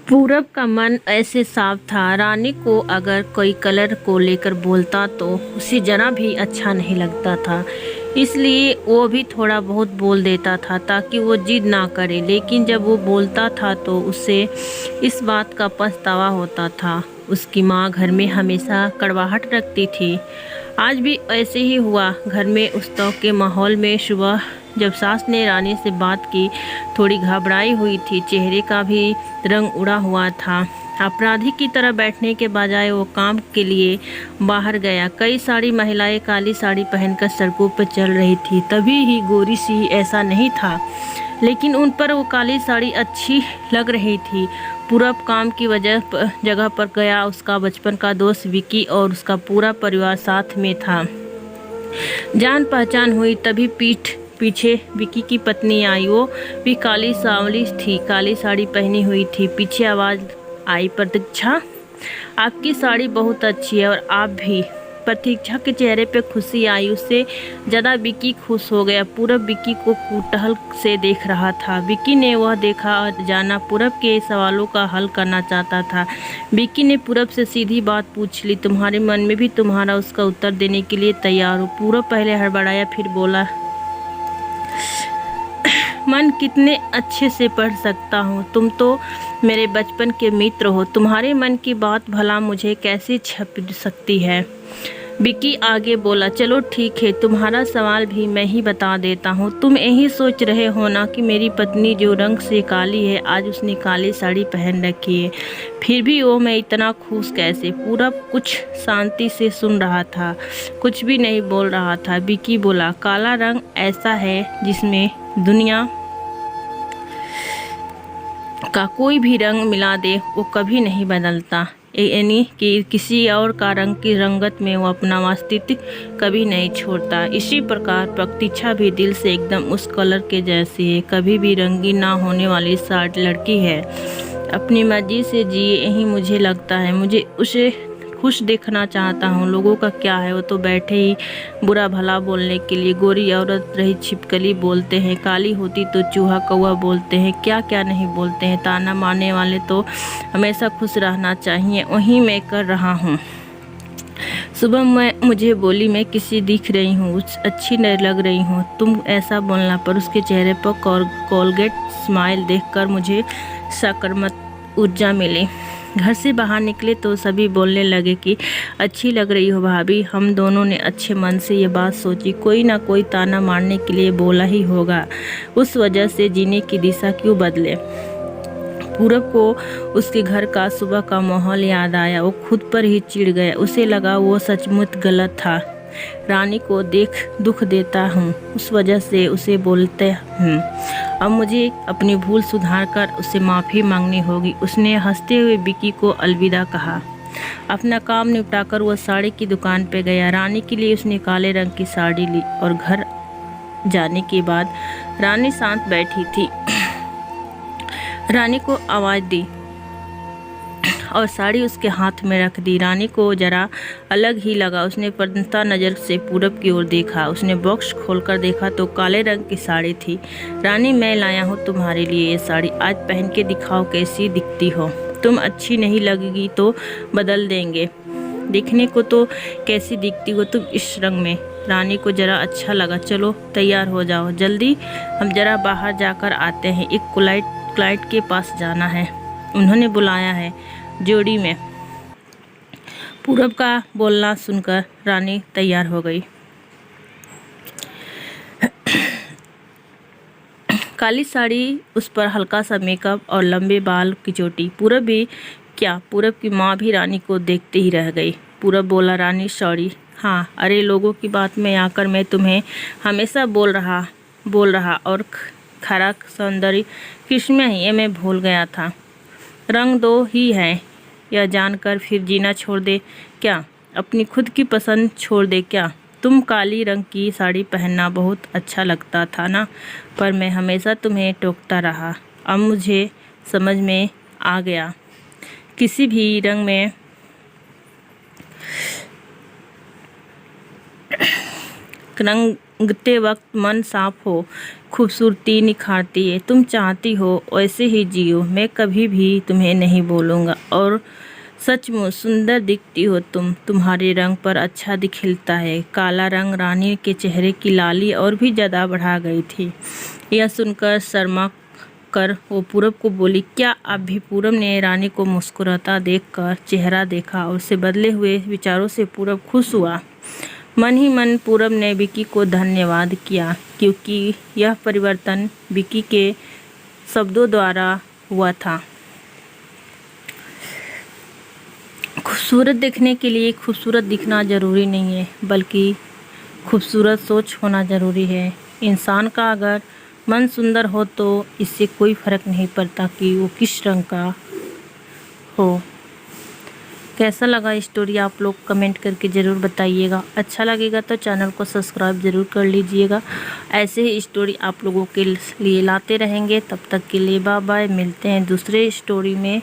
पूरब का मन ऐसे साफ था, रानी को अगर कोई कलर को लेकर बोलता तो उसे जरा भी अच्छा नहीं लगता था। इसलिए वो भी थोड़ा बहुत बोल देता था ताकि वो जिद ना करे, लेकिन जब वो बोलता था तो उसे इस बात का पछतावा होता था। उसकी माँ घर में हमेशा कड़वाहट रखती थी। आज भी ऐसे ही हुआ। घर में उत्सव के माहौल में सुबह जब सास ने रानी से बात की, थोड़ी घबराई हुई थी, चेहरे का भी रंग उड़ा हुआ था। अपराधी की तरह बैठने के बजाय वो काम के लिए बाहर गया। कई सारी महिलाएं काली साड़ी पहनकर सड़कों पर चल रही थी। तभी ही गोरी सी ऐसा नहीं था, लेकिन उन पर वो काली साड़ी अच्छी लग रही थी। पूरब काम की जगह पर गया। उसका बचपन का दोस्त विकी और उसका पूरा परिवार साथ में था। जान पहचान हुई तभी पीठ पीछे विकी की पत्नी आई। वो भी काली सांवली थी, काली साड़ी पहनी हुई थी। पीछे आवाज आई, प्रतीक्षा, आपकी साड़ी बहुत अच्छी है और आप भी। प्रतीक्षा के चेहरे पे खुशी आई। उससे ज़्यादा विकी खुश हो गया। पूरब विकी को कुतूहल से देख रहा था। विकी ने वह देखा और जाना पूरब के सवालों का हल करना चाहता था। विकी ने पूरब से सीधी बात पूछ ली, तुम्हारे मन में भी तुम्हारा उसका उत्तर देने के लिए तैयार हो? पूरब पहले हड़बड़ाया, फिर बोला, मन कितने अच्छे से पढ़ सकता हूँ। तुम तो मेरे बचपन के मित्र हो। तुम्हारे मन की बात भला मुझे कैसे छुप सकती है? विकी आगे बोला, चलो ठीक है, तुम्हारा सवाल भी मैं ही बता देता हूँ। तुम यही सोच रहे हो ना कि मेरी पत्नी जो रंग से काली है, आज उसने काली साड़ी पहन रखी है, फिर भी वो मैं इतना खुश कैसे? पूरब कुछ शांति से सुन रहा था, कुछ भी नहीं बोल रहा था। विकी बोला, काला रंग ऐसा है जिसमें दुनिया का कोई भी रंग मिला दे वो कभी नहीं बदलता, यानी कि किसी और का रंग की रंगत में वो अपना अस्तित्व कभी नहीं छोड़ता। इसी प्रकार प्रतीक्षा भी दिल से एकदम उस कलर के जैसी है, कभी भी रंगीन ना होने वाली साठ लड़की है। अपनी मर्जी से जिए, यही मुझे लगता है। मुझे उसे खुश देखना चाहता हूँ। लोगों का क्या है, वो तो बैठे ही बुरा भला बोलने के लिए। गोरी औरत रही छिपकली बोलते हैं, काली होती तो चूहा कौवा बोलते हैं, क्या क्या नहीं बोलते हैं। ताना मारने वाले तो हमेशा खुश रहना चाहिए, वही मैं कर रहा हूँ। सुबह मुझे बोली, मैं किसी दिख रही हूँ, अच्छी नहीं लग रही हूँ। तुम ऐसा बोलना पर उसके चेहरे पर कोलगेट स्माइल देखकर मुझे सकारात्मक ऊर्जा मिली। घर से बाहर निकले तो सभी बोलने लगे कि अच्छी लग रही हो भाभी। हम दोनों ने अच्छे मन से ये बात सोची, कोई ना कोई ताना मारने के लिए बोला ही होगा, उस वजह से जीने की दिशा क्यों बदले। पूरब को उसके घर का सुबह का माहौल याद आया। वो खुद पर ही चिढ़ गया। उसे लगा वो सचमुच गलत था। रानी को देख दुख देता हूँ, उस वजह से उसे बोलते हूँ। अब मुझे अपनी भूल सुधार कर उसे माफ़ी मांगनी होगी। उसने हंसते हुए विकी को अलविदा कहा। अपना काम निपटाकर वह साड़ी की दुकान पर गया। रानी के लिए उसने काले रंग की साड़ी ली और घर जाने के बाद रानी शांत बैठी थी। रानी को आवाज़ दी और साड़ी उसके हाथ में रख दी। रानी को जरा अलग ही लगा। उसने प्रसन्नता नज़र से पूरब की ओर देखा। उसने बॉक्स खोलकर देखा तो काले रंग की साड़ी थी। रानी, मैं लाया हूँ तुम्हारे लिए ये साड़ी, आज पहन के दिखाओ कैसी दिखती हो। तुम अच्छी नहीं लगेगी तो बदल देंगे। दिखने को तो कैसी दिखती हो तुम इस रंग में? रानी को जरा अच्छा लगा। चलो तैयार हो जाओ, जल्दी, हम जरा बाहर जाकर आते हैं, एक क्लाइंट के पास जाना है, उन्होंने बुलाया है। जोड़ी में पूरब का बोलना सुनकर रानी तैयार हो गई। काली साड़ी, उस पर हल्का सा मेकअप और लंबे बाल की चोटी। पूरब भी क्या, पूरब की माँ भी रानी को देखते ही रह गई। पूरब बोला, रानी सॉरी। हाँ, अरे लोगों की बात में आकर मैं तुम्हें हमेशा बोल रहा और खरा सौंदर्य किस्में है, ये मैं भूल गया था। रंग दो ही है, यह जानकर फिर जीना छोड़ दे क्या? अपनी खुद की पसंद छोड़ दे क्या? तुम काली रंग की साड़ी पहनना बहुत अच्छा लगता था ना, पर मैं हमेशा तुम्हें टोकता रहा। अब मुझे समझ में आ गया, किसी भी रंग में रेंगते वक्त मन साफ हो, खूबसूरती निखारती है। तुम चाहती हो वैसे ही जियो, मैं कभी भी तुम्हें नहीं बोलूँगा। और सचमुच सुंदर दिखती हो तुम, तुम्हारे रंग पर अच्छा खिलता है। काला रंग रानी के चेहरे की लाली और भी ज़्यादा बढ़ा गई थी। यह सुनकर शर्मा कर वो पूरब को बोली, क्या आप भी? पूरब ने रानी को मुस्कुराता देखकर चेहरा देखा और उससे बदले हुए विचारों से पूरब खुश हुआ। मन ही मन पूरब ने विकी को धन्यवाद किया, क्योंकि यह परिवर्तन विकी के शब्दों द्वारा हुआ था। खूबसूरत दिखने के लिए खूबसूरत दिखना ज़रूरी नहीं है, बल्कि खूबसूरत सोच होना ज़रूरी है। इंसान का अगर मन सुंदर हो तो इससे कोई फ़र्क नहीं पड़ता कि वो किस रंग का हो। कैसा लगा स्टोरी आप लोग कमेंट करके ज़रूर बताइएगा। अच्छा लगेगा तो चैनल को सब्सक्राइब ज़रूर कर लीजिएगा। ऐसे ही स्टोरी आप लोगों के लिए लाते रहेंगे। तब तक के लिए बाय बाय। मिलते हैं दूसरे स्टोरी में।